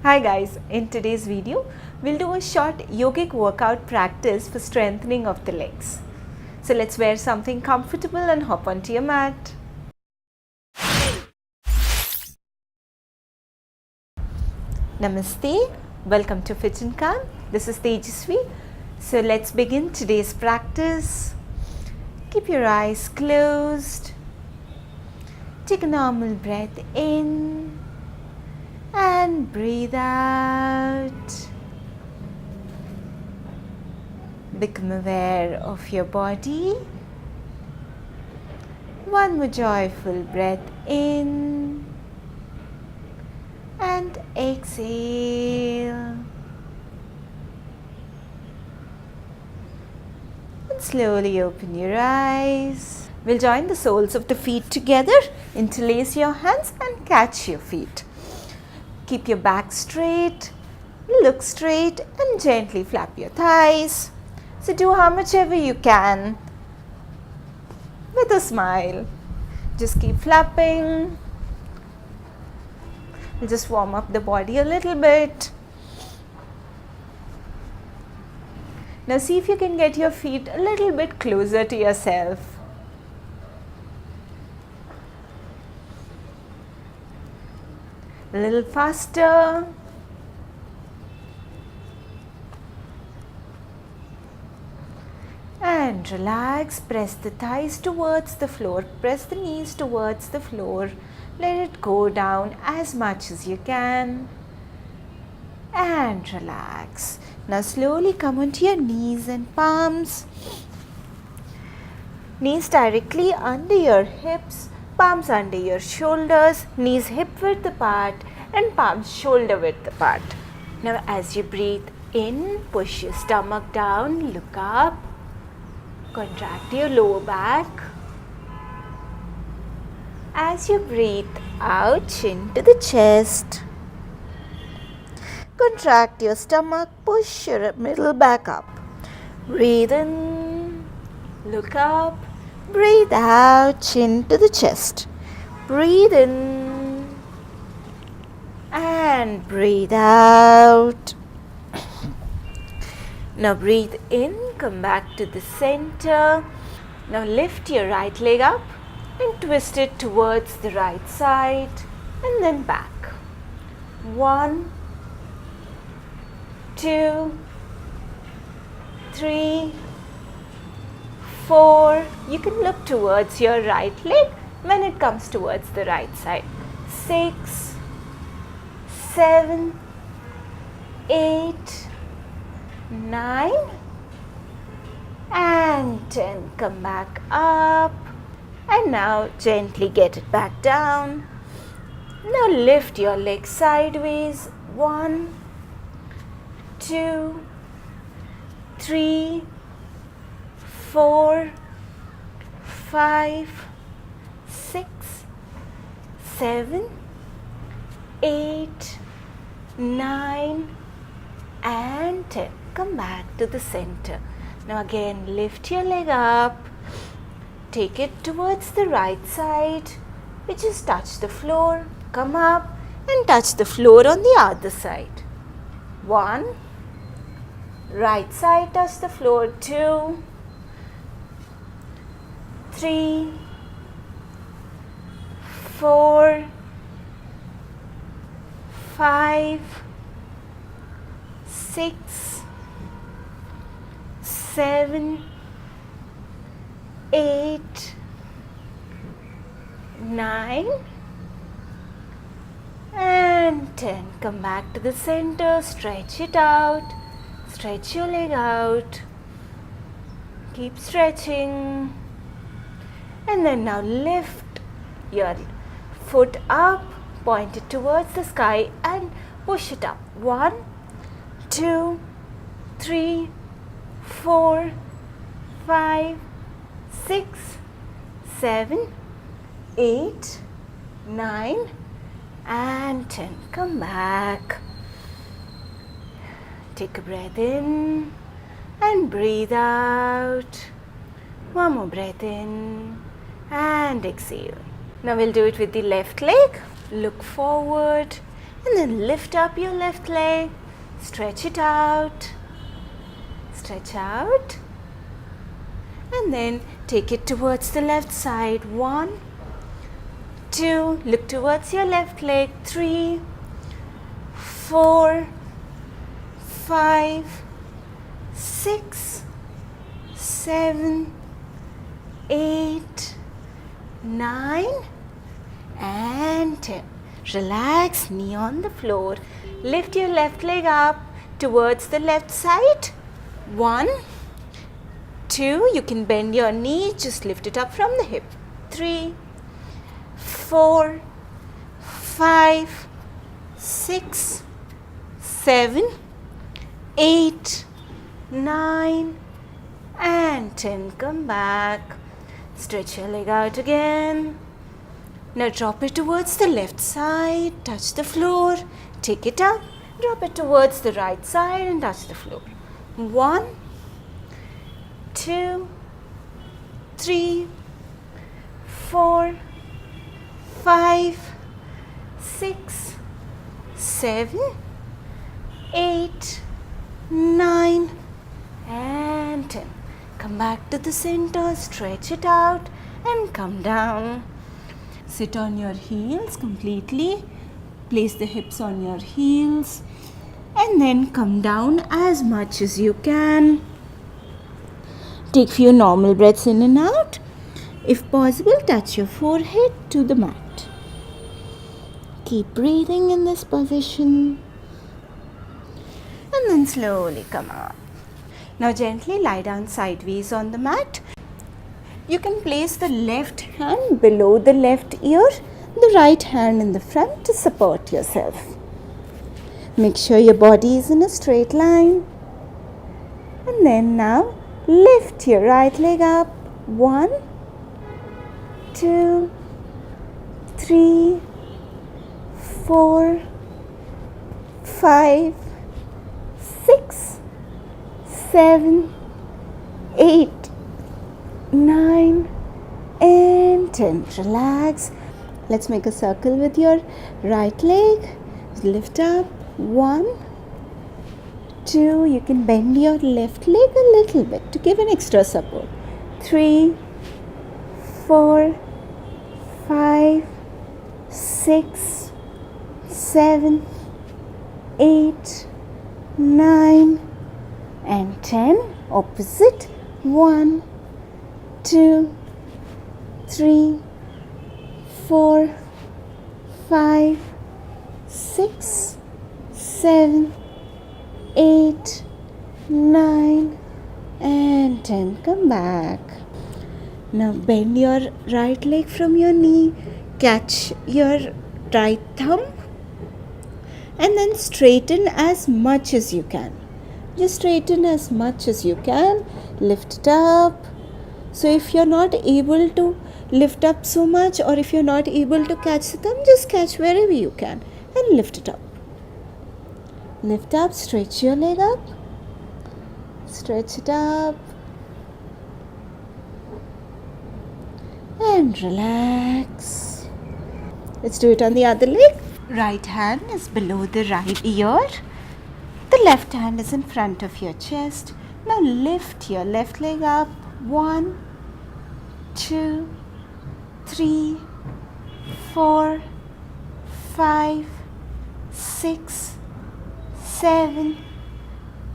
Hi guys, in today's video, we'll do a short yogic workout practice for strengthening of the legs. So let's wear something comfortable and hop onto your mat. Namaste, welcome to FitNCalm. This is Tejasvi. So let's begin today's practice. Keep your eyes closed. Take a normal breath in and breathe out. Become aware of your body. One more joyful breath in and exhale. And slowly open your eyes. We'll join the soles of the feet together. Interlace your hands and catch your feet. Keep your back straight, look straight and gently flap your thighs. So do how much ever you can with a smile. Just keep flapping. We'll just warm up the body a little bit. Now see if you can get your feet a little bit closer to yourself. A little faster. And relax, press the thighs towards the floor, press the knees towards the floor. Let it go down as much as you can. And relax. Now slowly come onto your knees and palms. Knees directly under your hips, palms under your shoulders, knees hip width apart and palms shoulder width apart. Now as you breathe in, push your stomach down, look up. Contract your lower back. As you breathe out, chin to the chest. Contract your stomach, push your middle back up. Breathe in, look up, breathe out, chin to the chest. Breathe in and breathe out. Now breathe in, come back to the center. Now lift your right leg up and twist it towards the right side and then back. 1, 2, 3, 4. You can look towards your right leg when it comes towards the right side. 6, 7, 8, 9 and 10. Come back up and now gently get it back down. Now lift your legs sideways. 1, 2, 3, 4, 5, 6, 7, 8, 9 and 10. Come back to the center. Now again lift your leg up, take it towards the right side, which is touch the floor, come up and touch the floor on the other side. 1, right side touch the floor. 2, 3, 4, 5, 6, 7, 8, 9 and 10. Come back to the center, stretch it out, stretch your leg out, keep stretching and then now lift your foot up, point it towards the sky and push it up. 1, 2, 3, 4, 5, 6, 7, 8, 9 and 10. Come back. Take a breath in and breathe out. One more breath in and exhale. Now we'll do it with the left leg. Look forward And then lift up your left leg, stretch it out, stretch out. And then take it towards the left side. 1, 2, look towards your left leg. 3, 4, 5, 6, 7, 8, 9 and 10. Relax, knee on the floor. Lift your left leg up towards the left side. 1, 2, you can bend your knee, just lift it up from the hip. 3, 4, 5, 6, 7, 8, 9 and 10. Come back. Stretch your leg out again. Now drop it towards the left side, touch the floor, take it up, drop it towards the right side and touch the floor. 1, 2, 3, 4, 5, 6, 7, 8, 9 and 10. Come back to the center, stretch it out and come down. Sit on your heels completely. Place the hips on your heels and then come down as much as you can. Take few normal breaths in and out. If possible, touch your forehead to the mat. Keep breathing in this position and then slowly come up. Now gently lie down sideways on the mat. You can place the left hand below the left ear, the right hand in the front to support yourself. Make sure your body is in a straight line. And then now lift your right leg up. 1, 2, 3, 4, 5, 6, 7, 8, 9 and 10. Relax. Let's make a circle with your right leg. Lift up. 1, 2. You can bend your left leg a little bit to give an extra support. 3, 4, 5, 6, 7, 8, 9 and 10. Opposite. 1, 2, 3, 4, 5, 6, 7, 8, 9 and 10. Come back. Now bend your right leg from your knee. Catch your right thumb and then straighten as much as you can. Just straighten as much as you can. Lift it up. So if you're not able to lift up so much, or if you're not able to catch the thumb, just catch wherever you can and lift it up. Lift up, stretch your leg up. Stretch it up. And relax. Let's do it on the other leg. Right hand is below the right ear. The left hand is in front of your chest. Now lift your left leg up. 1, 2, 3, 4, 5, 6, 7,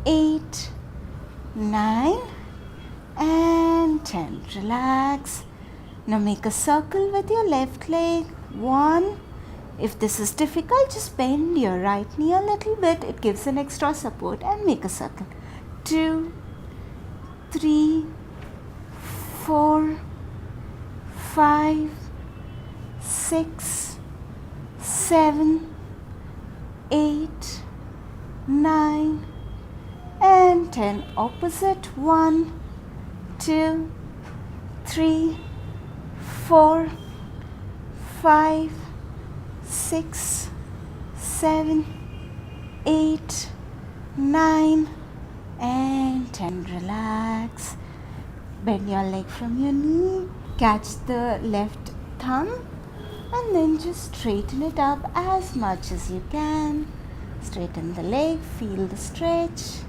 8, 9 and 10. Relax. Now make a circle with your left leg. 1. If this is difficult, just bend your right knee a little bit. It gives an extra support and make a circle. 2, 3, 4, 5, 6, 7, 8, 9 and 10. Opposite. 1, 2, 3, 4, 5, 6, 7, 8, 9 and 10. Relax. Bend your leg from your knee. Catch the left thumb And then just straighten it up as much as you can. Straighten the leg, feel the stretch.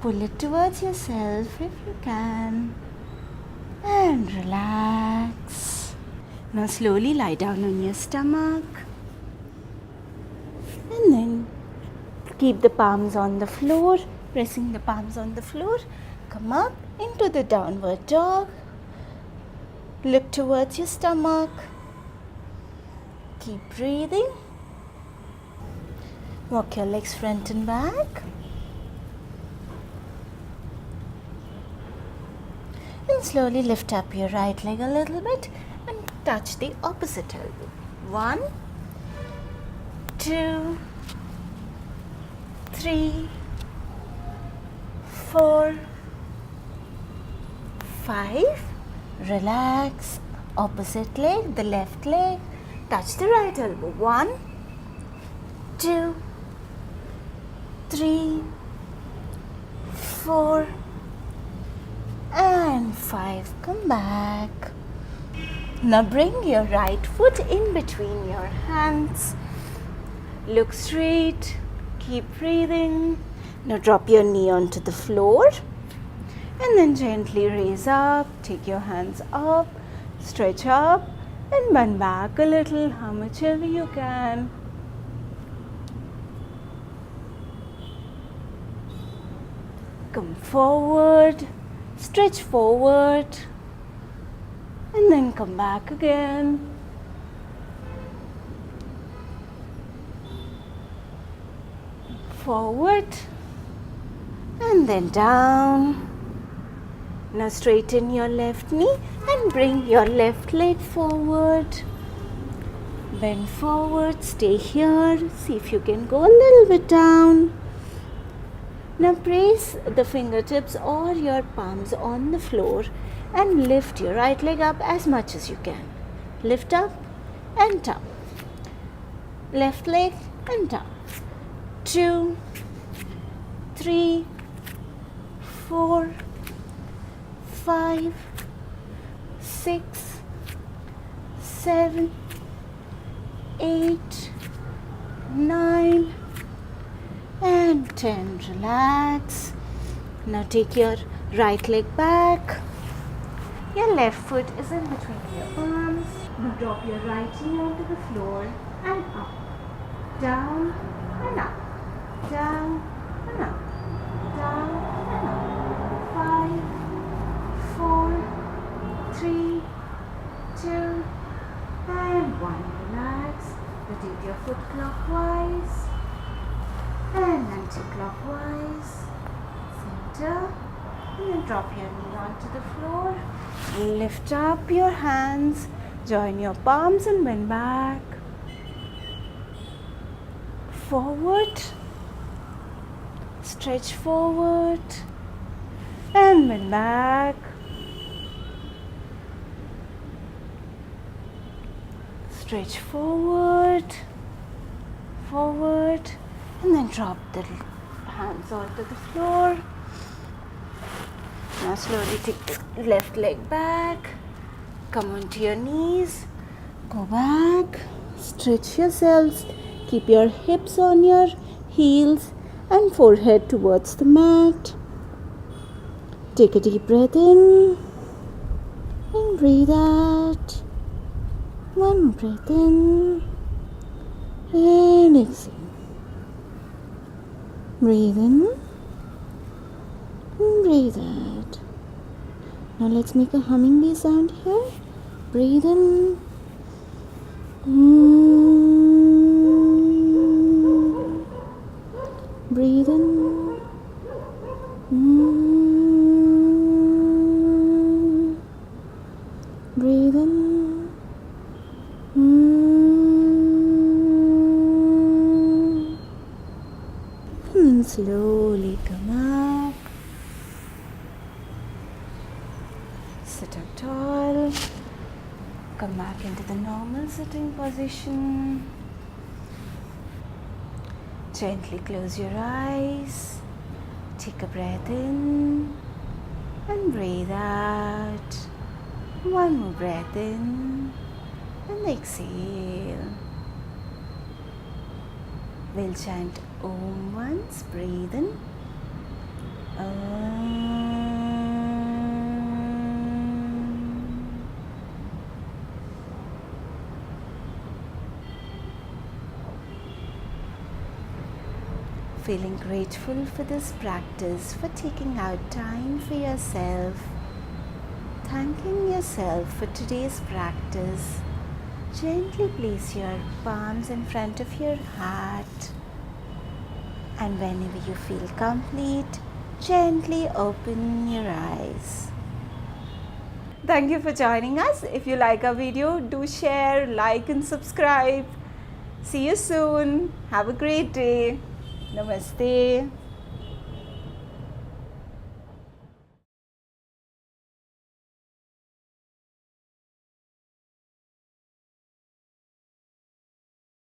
Pull it towards yourself if you can. And relax. Now slowly lie down on your stomach. And then keep the palms on the floor, pressing the palms on the floor. Come up into the downward dog. Look towards your stomach. Keep breathing. Walk your legs front and back. And slowly lift up your right leg a little bit and touch the opposite elbow. 1, 2, 3, 4, 5. Relax. Opposite leg, the left leg. Touch the right elbow. 1, 2, 3, 4, and 5. Come back. Now bring your right foot in between your hands. Look straight. Keep breathing. Now drop your knee onto the floor. And then gently raise up. Take your hands up. Stretch up. And bend back a little, how much ever you can. Come forward. Stretch forward. And then come back again. Forward. And then down. Now straighten your left knee and bring your left leg forward. Bend forward, stay here. See if you can go a little bit down. Now place the fingertips or your palms on the floor and lift your right leg up as much as you can. Lift up and down. Left leg and down. 2, 3, 4, 5, 6, 7, 8, 9, and 10. Relax. Now take your right leg back. Your left foot is in between your palms. Now drop your right knee onto the floor and up. Down and up. Down and up. Down and up. 5, 4, 3, 2, and 1. Relax. Rotate your foot clockwise and anti-clockwise. Center. And then drop your knee onto the floor. Lift up your hands. Join your palms and bend back. Forward. Stretch forward. And bend back. Stretch forward. Forward. And then drop the hands onto the floor. Now slowly take the left leg back. Come onto your knees. Go back. Stretch yourselves. Keep your hips on your heels and forehead towards the mat. Take a deep breath in and breathe out. One more breath in and exhale. Breathe in and breathe out. Now let's make a humming bee sound here. Breathe in. Breathe in. Breathe in. And slowly come up. Sit up tall. Come back into the normal sitting position. Gently close your eyes. Take a breath in and breathe out. One more breath in and exhale. We'll chant Om once. Breathe in. Feeling grateful for this practice, for taking out time for yourself. Thanking yourself for today's practice. Gently place your palms in front of your heart. And whenever you feel complete, gently open your eyes. Thank you for joining us. If you like our video, do share, like and subscribe. See you soon. Have a great day. Namaste.